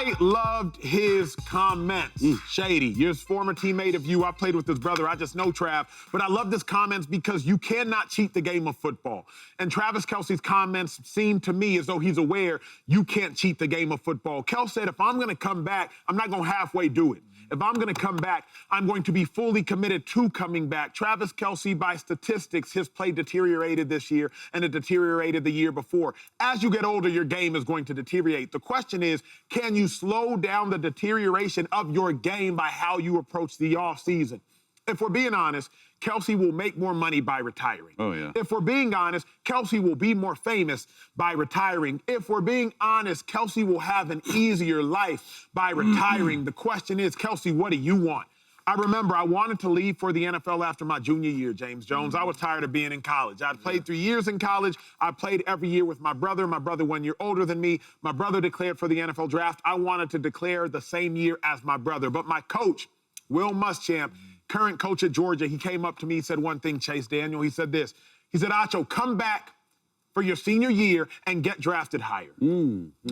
I loved his comments. Shady, you're a former teammate of you. I played with his brother. I just know Trav. But I love his comments because you cannot cheat the game of football. And Travis Kelce's comments seem to me as though he's aware you can't cheat the game of football. Kelce said, if I'm going to come back, I'm not going to halfway do it. If I'm going to come back, I'm going to be fully committed to coming back. Travis Kelce, by statistics, his play deteriorated this year, and it deteriorated the year before. As you get older, your game is going to deteriorate. The question is, can you slow down the deterioration of your game by how you approach the offseason? If we're being honest, Kelce will make more money by retiring. Oh, yeah. If we're being honest, Kelce will be more famous by retiring. If we're being honest, Kelce will have an easier life by retiring. The question is, Kelce, what do you want? I remember I wanted to leave for the NFL after my junior year, James Jones. I was tired of being in college. I'd played 3 years in college. I played every year with my brother. My brother 1 year older than me. My brother declared for the NFL draft. I wanted to declare the same year as my brother. But my coach, Will Muschamp, current coach at Georgia, he came up to me, he said one thing, Chase Daniel. He said this. He said, Acho, come back for your senior year and get drafted higher.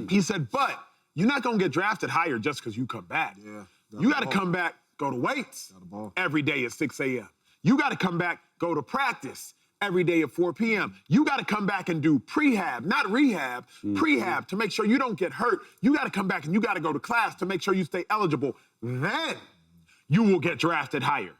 He said, but you're not going to get drafted higher just because you come back. You got to come back, go to weights every day at 6 a.m. You got to come back, go to practice every day at 4 p.m. You got to come back and do prehab, not rehab, prehab to make sure you don't get hurt. You got to come back and you got to go to class to make sure you stay eligible. Then you will get drafted higher.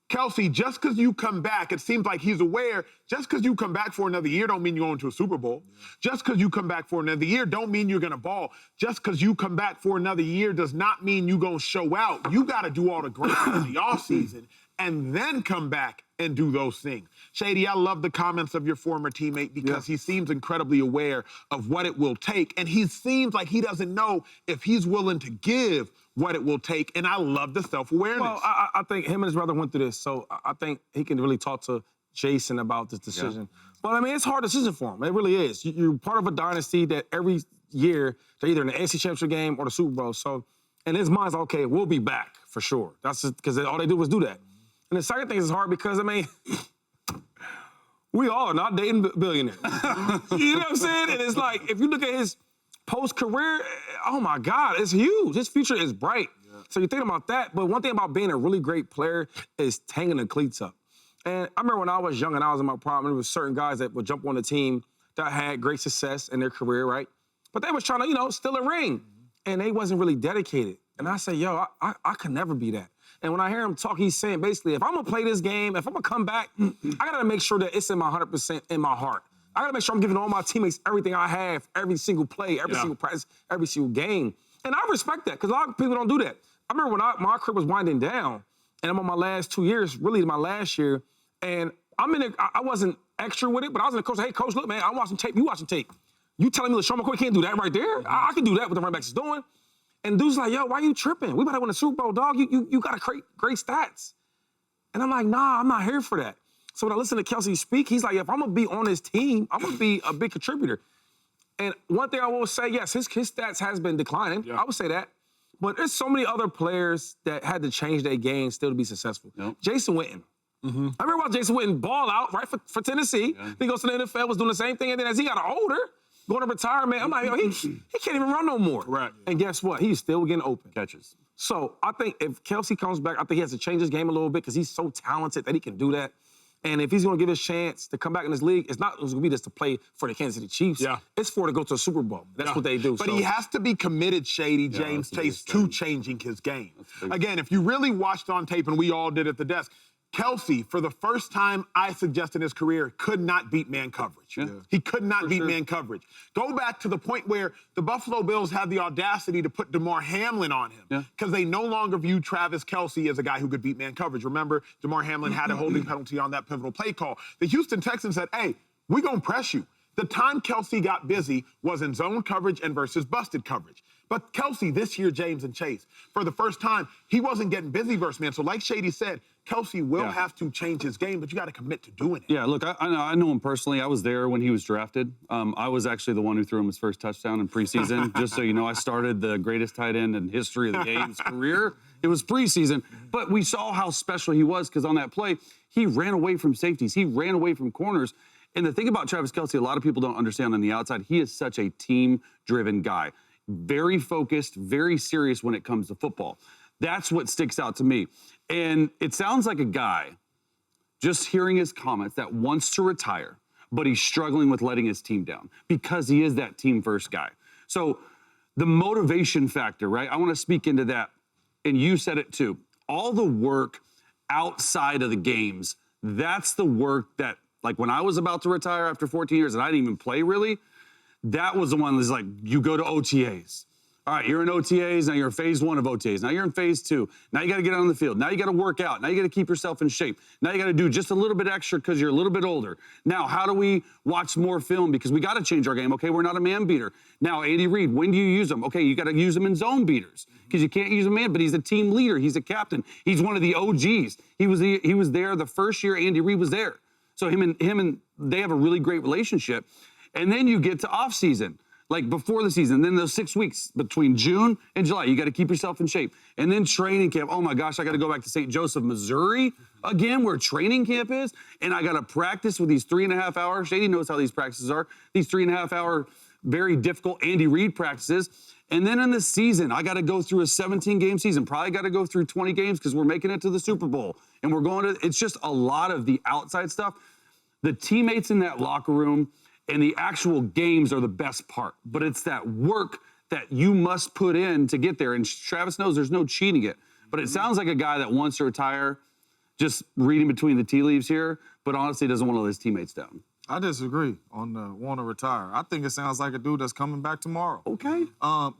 Kelce, just because you come back, it seems like he's aware, just because you come back for another year don't mean you're going to a Super Bowl. Just because you come back for another year don't mean you're going to ball. Just because you come back for another year does not mean you're going to show out. You got to do all the grind in the offseason and then come back and do those things. Shady, I love the comments of your former teammate because he seems incredibly aware of what it will take, and he seems like he doesn't know if he's willing to give what it will take, and I love the self-awareness. Well, I think him and his brother went through this, so I think he can really talk to Jason about this decision. But, I mean, it's a hard decision for him. It really is. You're part of a dynasty that every year they're either in the AFC Championship game or the Super Bowl. So in his mind's like, okay, we'll be back for sure. That's just because all they do was do that. And the second thing is hard because, I mean, we all are not dating billionaires. You know what I'm saying? And it's like, if you look at his post-career, oh my God, it's huge. His future is bright. So you think about that, but one thing about being a really great player is hanging the cleats up. And I remember when I was young and I was in my prime, there was certain guys that would jump on the team that had great success in their career, right? But they was trying to, you know, steal a ring. And they wasn't really dedicated. And I said, yo, I could never be that. And when I hear him talk, he's saying basically, if I'm gonna play this game, if I'm gonna come back, I gotta make sure that it's in my 100% in my heart. I gotta make sure I'm giving all my teammates everything I have, every single play, every single practice, every single game. And I respect that, because a lot of people don't do that. I remember when my career was winding down, and I'm on my last 2 years, really my last year, and I wasn't extra with it, but I was in the coach, hey, coach, look, man, I'm watching tape, you watching tape. You telling me LeSean McCoy can't do that right there? I can do that what the running backs is doing. And dude's like, yo, why you tripping? We about to win a Super Bowl, dog. You got great stats. And I'm like, nah, I'm not here for that. So when I listen to Kelce speak, he's like, if I'm going to be on this team, I'm going to be a big contributor. And one thing I will say, yes, his stats has been declining. I would say that. But there's so many other players that had to change their game still to be successful. Jason Witten. I remember watching Jason Witten ball out, right, for Tennessee. Then he goes to the NFL, was doing the same thing. And then as he got older, going to retirement, I'm like, yo, he can't even run no more. And guess what? He's still getting open. Catches. So I think if Kelce comes back, I think he has to change his game a little bit because he's so talented that he can do that. And if he's going to give his chance to come back in this league, it's not going to be just to play for the Kansas City Chiefs. It's for to go to a Super Bowl. That's what they do. But he has to be committed, Shady, James Chase, to changing his game. Again, if you really watched on tape, and we all did at the desk, Kelce, for the first time, I suggest in his career, could not beat man coverage. He could not beat man coverage. Go back to the point where the Buffalo Bills had the audacity to put DeMar Hamlin on him because they no longer viewed Travis Kelce as a guy who could beat man coverage. Remember, DeMar Hamlin had a holding penalty on that pivotal play call. The Houston Texans said, hey, we're going to press you. The time Kelce got busy was in zone coverage and versus busted coverage. But Kelce this year, James and Chase, for the first time, he wasn't getting busy versus man. So like Shady said, Kelce will have to change his game, but you got to commit to doing it. Yeah, look, I know him personally. I was there when he was drafted. I was actually the one who threw him his first touchdown in preseason. Just so you know, I started the greatest tight end in history of the game's career. It was preseason, but we saw how special he was because on that play, he ran away from safeties. He ran away from corners. And the thing about Travis Kelce, a lot of people don't understand on the outside, he is such a team-driven guy. very focused, very serious when it comes to football. That's what sticks out to me. And it sounds like a guy, just hearing his comments, that wants to retire, but he's struggling with letting his team down because he is that team first guy. So the motivation factor, right? I want to speak into that. And you said it too. All the work outside of the games, that's the work that, like when I was about to retire after 14 years and I didn't even play really, that was the one that's like, you go to OTAs. All right, you're in OTAs, now you're in phase 1 of OTAs. Now you're in phase 2. Now you got to get on the field. Now you got to work out. Now you got to keep yourself in shape. Now you got to do just a little bit extra because you're a little bit older. Now, how do we watch more film? Because we got to change our game. Okay, we're not a man beater. Now, Andy Reid, when do you use them? Okay, you got to use them in zone beaters because you can't use a man, but he's a team leader. He's a captain. He's one of the OGs. He was there the first year Andy Reid was there. So him and they have a really great relationship. And then you get to off season. Like before the season, then those 6 weeks between June and July, you got to keep yourself in shape. And then training camp. Oh my gosh, I got to go back to St. Joseph, Missouri again, where training camp is. And I got to practice with these 3.5 hour, Shady knows how these practices are, these 3.5 hour, very difficult Andy Reid practices. And then in the season, I got to go through a 17-game season. Probably got to go through 20 games because we're making it to the Super Bowl. And we're going to, it's just a lot of the outside stuff. The teammates in that locker room, and the actual games are the best part. But it's that work that you must put in to get there. And Travis knows there's no cheating it. But it sounds like a guy that wants to retire, just reading between the tea leaves here, but honestly doesn't want to let his teammates down. I disagree on the want to retire. I think it sounds like a dude that's coming back tomorrow. Okay.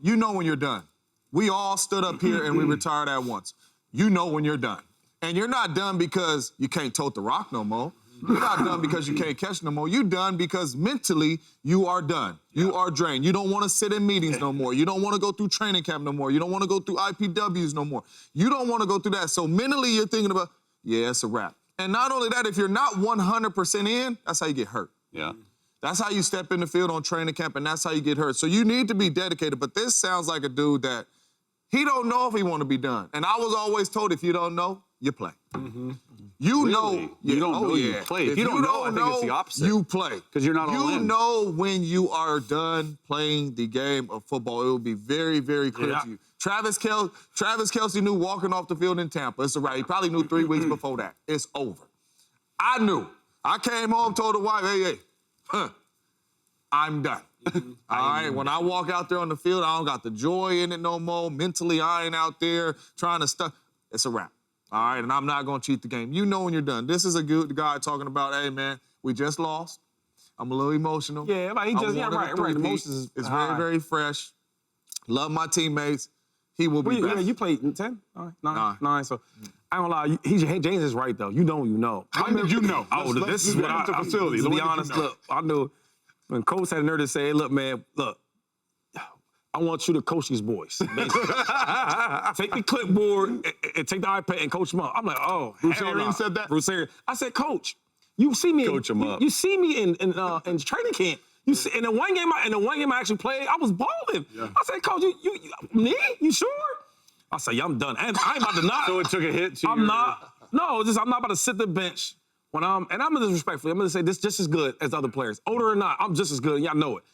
You know when you're done. We all stood up here and we retired at once. You know when you're done. And you're not done because you can't tote the rock no more. You're not done because you can't catch no more. You're done because mentally you are done. You are drained. You don't want to sit in meetings no more. You don't want to go through training camp no more. You don't want to go through IPWs no more. You don't want to go through that. So mentally you're thinking about, yeah, it's a wrap. And not only that, if you're not 100% in, that's how you get hurt. Yeah. That's how you step in the field on training camp, and that's how you get hurt. So you need to be dedicated. But this sounds like a dude that he don't know if he want to be done. And I was always told, if you don't know, you play. Mm-hmm. You Really? know. You don't know you play. If you don't know, I think it's the opposite. You play. 'Cause you're not all in. You know when you are done playing the game of football. It will be very, very clear to you. Travis Kelce knew walking off the field in Tampa. It's a wrap. He probably knew 3 weeks before that. It's over. I knew. I came home, told the wife, hey, I'm done. All right, when I walk out there on the field, I don't got the joy in it no more. Mentally, I ain't out there trying to stuff. It's a wrap. All right, and I'm not going to cheat the game. You know when you're done. This is a good guy talking about, hey, man, we just lost. I'm a little emotional. Yeah, but he just, yeah, right. Emotions It's very, very fresh. Love my teammates. He will be back. Yeah, you played 10? All right, 9. So I don't lie. James is right though. You know. When did you know? This is what I. The facility. To be honest, look, I knew when Coach had a nerve to say, hey, look, man, look, I want you to coach these boys. Take the clipboard and take the iPad and coach them up. I'm like, oh, Bruce hell Arians nah. said that? Bruce Arians. I said, Coach, you see me. Coach 'em up. You see me in training camp. You see, in the one game I actually played, I was balling. Yeah. I said, Coach, you me? You sure? I said, yeah, I'm done. And I ain't about to not. So it took a hit to I'm not about to sit the bench when I'm disrespectfully. I'm gonna say this just as good as other players. Older or not, I'm just as good, and y'all know it.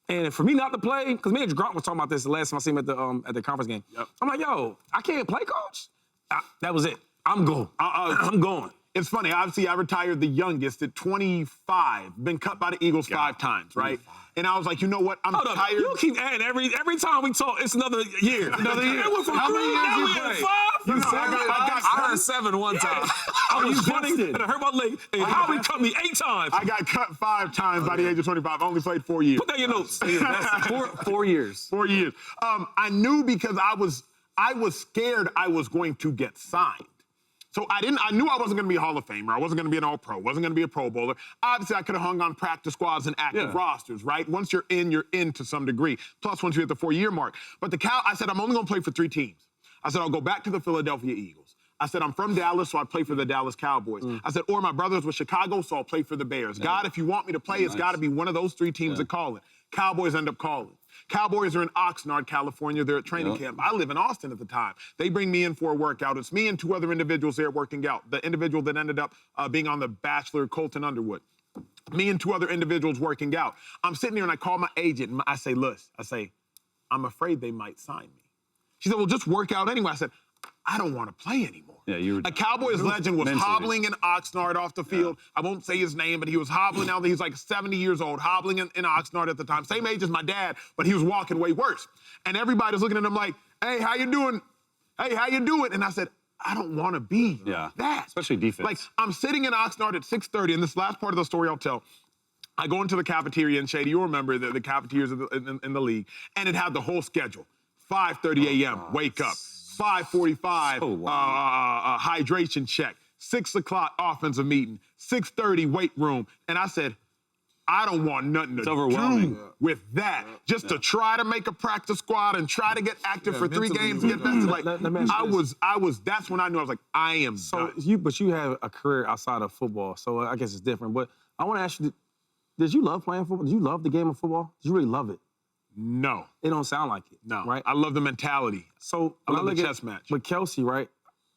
And for me not to play, because me and Grant was talking about this the last time I seen him at the conference game. Yep. I'm like, yo, I can't play, Coach. That was it. I'm going. I'm going. It's funny. Obviously, I retired the youngest at 25. Been cut by the Eagles 5 times, right? 25. And I was like, you know what? I'm tired. You keep adding every time we talk. It's another year. Another year. How many years you played? 5. I heard 7 one time. I was running and I hurt my leg. And Howie cut me 8 times. I got cut 5 times by the age of 25. I only played 4 years. Put that in your notes. That's 4 years. 4 years. I knew because I was scared I was going to get signed. So I knew I wasn't going to be a Hall of Famer. I wasn't going to be an All-Pro. Wasn't going to be a Pro Bowler. Obviously, I could have hung on practice squads and active rosters, right? Once you're in to some degree. Plus, once you hit the 4-year mark. But I said, I'm only going to play for 3 teams. I said, I'll go back to the Philadelphia Eagles. I said, I'm from Dallas, so I play for the Dallas Cowboys. I said, or my brothers with Chicago, so I'll play for the Bears. God, if you want me to play, it's got to be one of those 3 teams that call it. Cowboys end up calling. Cowboys are in Oxnard, California. They're at training camp. I live in Austin at the time. They bring me in for a workout. It's me and 2 other individuals there working out. The individual that ended up being on The Bachelor, Colton Underwood. Me and 2 other individuals working out. I'm sitting here and I call my agent and I say, look, I'm afraid they might sign me. She said, well, just work out anyway. I said, I don't want to play anymore. Yeah, you were a Cowboys legend was mentally. hobbling in Oxnard off the field. I won't say his name, but he was hobbling. Now that he's like 70 years old, hobbling in Oxnard at the time. Same age as my dad, but he was walking way worse. And everybody was looking at him like, hey, how you doing? Hey, how you doing? And I said, I don't want to be that. Especially defense. Like, I'm sitting in Oxnard at 6:30, and this last part of the story I'll tell. I go into the cafeteria, and Shady, you'll remember the cafeterias in the league, and it had the whole schedule. 5:30 a.m., wake up. 5:45, hydration check. 6 o'clock, offensive meeting. 6:30, weight room. And I said, I don't want nothing to do with that. Just to try to make a practice squad and try to get active for 3 games and get better. Like, that's when I knew I was like, I am done. But you have a career outside of football, so I guess it's different. But I want to ask you, did you love playing football? Did you love the game of football? Did you really love it? No. It don't sound like it. No. Right? I love the mentality. So I love the chess match. But Kelce, right?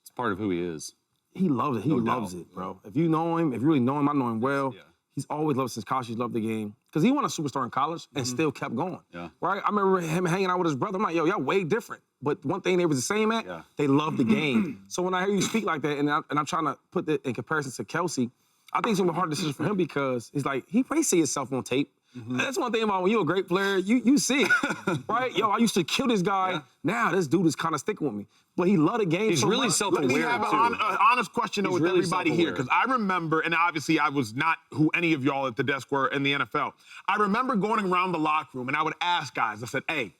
It's part of who he is. He loves it. He loves it, bro. If you know him, if you really know him, I know him well. Yeah. He's always loved since college. He's loved the game. Because he won a superstar in college and still kept going. Yeah. Right? I remember him hanging out with his brother. I'm like, yo, y'all way different. But one thing they was the same at, they loved the game. So when I hear you speak like that, and I'm trying to put that in comparison to Kelce, I think it's gonna be a hard decision for him because he's like, he may see himself on tape. That's one thing about when you're a great player, you see it, right? Yo, I used to kill this guy. Yeah. Now this dude is kind of sticking with me. But he loved the game. He's so really much. self-aware, Let me have an honest question with really everybody here, because I remember, and obviously I was not who any of y'all at the desk were in the NFL. I remember going around the locker room, and I would ask guys, I said, hey,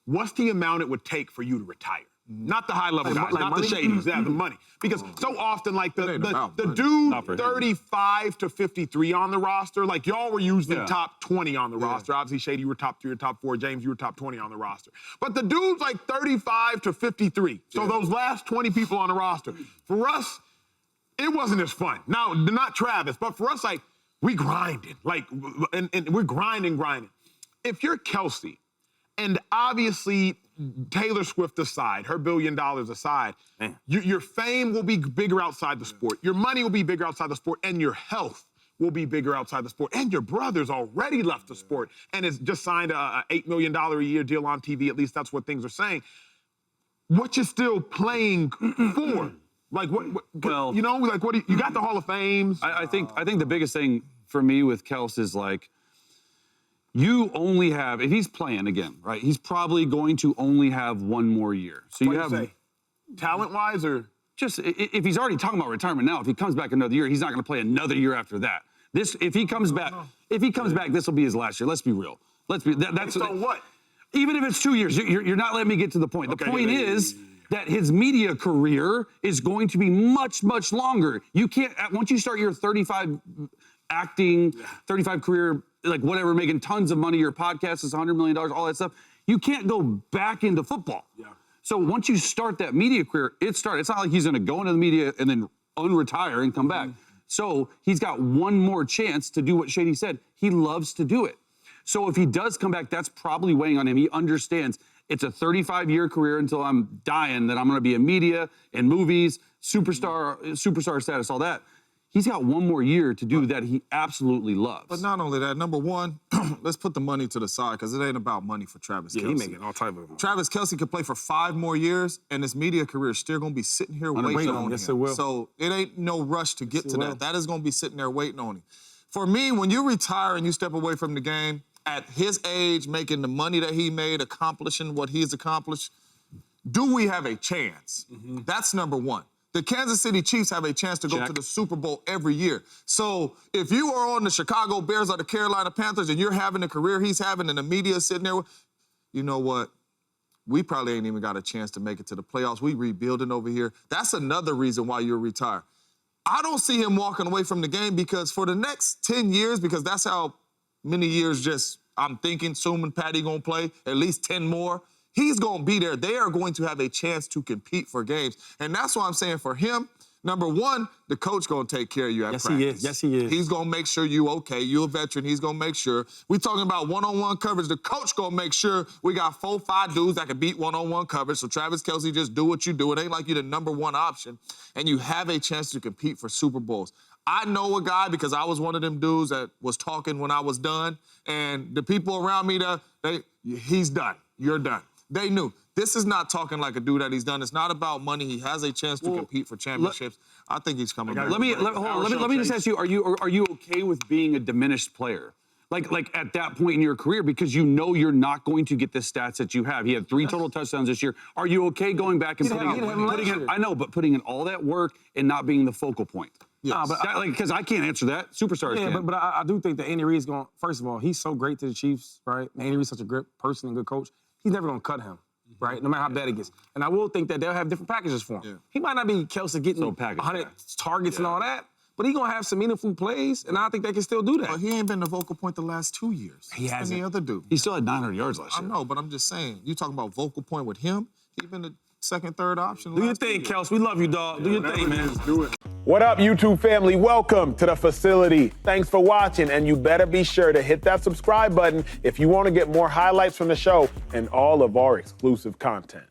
what's the amount it would take for you to retire? Not the high-level guys, not money? the shadies, the money. Because so often, like, the dude 35 to 53 on the roster, like, y'all were usually top 20 on the roster. Obviously, Shady, you were top 3 or top 4. James, you were top 20 on the roster. But the dude's, like, 35 to 53. So those last 20 people on the roster, for us, it wasn't as fun. Now, not Travis, but for us, like, we grinded. Like, and we're grinding. If you're Kelce, and obviously Taylor Swift aside, her $1 billion aside, your fame will be bigger outside the sport. Your money will be bigger outside the sport, and your health will be bigger outside the sport. And your brother's already left the sport and has just signed a $8 million a year deal on TV. At least that's what things are saying. What you still playing for? Like well, you know, like you got the Hall of Fames. I think the biggest thing for me with Kelce is like, you only have, if he's playing again, right, he's probably going to only have 1 more year. So you have talent-wise, or just if he's already talking about retirement now, if he comes back another year, he's not going to play another year after that. If he comes back, this will be his last year. Let's be real. That's so what? Even if it's 2 years, you're not letting me get to the point. The point is that his media career is going to be much, much longer. You can't, once you start your 35 acting, 35 career, like whatever, making tons of money, your podcast is $100 million, all that stuff, you can't go back into football. Yeah. So once you start that media career, it's not like he's gonna go into the media and then unretire and come back. So he's got 1 more chance to do what Shady said. He loves to do it. So if he does come back, that's probably weighing on him. He understands it's a 35-year career until I'm dying, that I'm gonna be in media, in movies, superstar status, all that. He's got 1 more year to do that he absolutely loves. But not only that, number one, let's put the money to the side because it ain't about money for Travis Kelce. Yeah, he making all type of money. Travis Kelce could play for 5 more years, and his media career is still going to be sitting here waiting on him. Yes, it will. So it ain't no rush to get to that. That is going to be sitting there waiting on him. For me, when you retire and you step away from the game, at his age, making the money that he made, accomplishing what he's accomplished, do we have a chance? That's number one. The Kansas City Chiefs have a chance to go to the Super Bowl every year. So if you are on the Chicago Bears or the Carolina Panthers and you're having the career he's having and the media sitting there, you know what? We probably ain't even got a chance to make it to the playoffs. We rebuilding over here. That's another reason why you're retired. I don't see him walking away from the game because for the next 10 years, because that's how many years I'm thinking, assuming Patty gonna play, at least 10 more, he's going to be there. They are going to have a chance to compete for games. And that's why I'm saying for him, number one, the coach going to take care of you at practice. Yes, he is. He's going to make sure you okay. You're a veteran. He's going to make sure. We talking about one-on-one coverage. The coach going to make sure we got 4 or 5 dudes that can beat one-on-one coverage. So Travis Kelce, just do what you do. It ain't like you're the number 1 option. And you have a chance to compete for Super Bowls. I know a guy because I was one of them dudes that was talking when I was done. And the people around me, he's done. you're done. They knew. This is not talking like a dude that he's done. It's not about money. He has a chance to compete for championships. I think he's coming back. Let me just ask you: Are you okay with being a diminished player? Like at that point in your career, because you know you're not going to get the stats that you have. He had 3 total touchdowns this year. Are you okay going back and putting in all that work and not being the focal point? Yes. Because I can't answer that. Superstars can. But I do think that Andy Reid's going. First of all, he's so great to the Chiefs, right? Andy Reid's such a great person and good coach. He's never going to cut him, right? No matter how bad it gets. And I will think that they'll have different packages for him. Yeah. He might not be Kelce getting 100 targets and all that, but he's going to have some meaningful plays, and I think they can still do that. But he ain't been the vocal point the last 2 years. He hasn't. Any other dude. He still had 900 yards last year. I know, but I'm just saying. You talking about vocal point with him? He's been the second, third option. Do your thing, Kelce. We love you, dog. Do your thing, man. Do it. What up, YouTube family? Welcome to the facility. Thanks for watching, and you better be sure to hit that subscribe button if you want to get more highlights from the show and all of our exclusive content.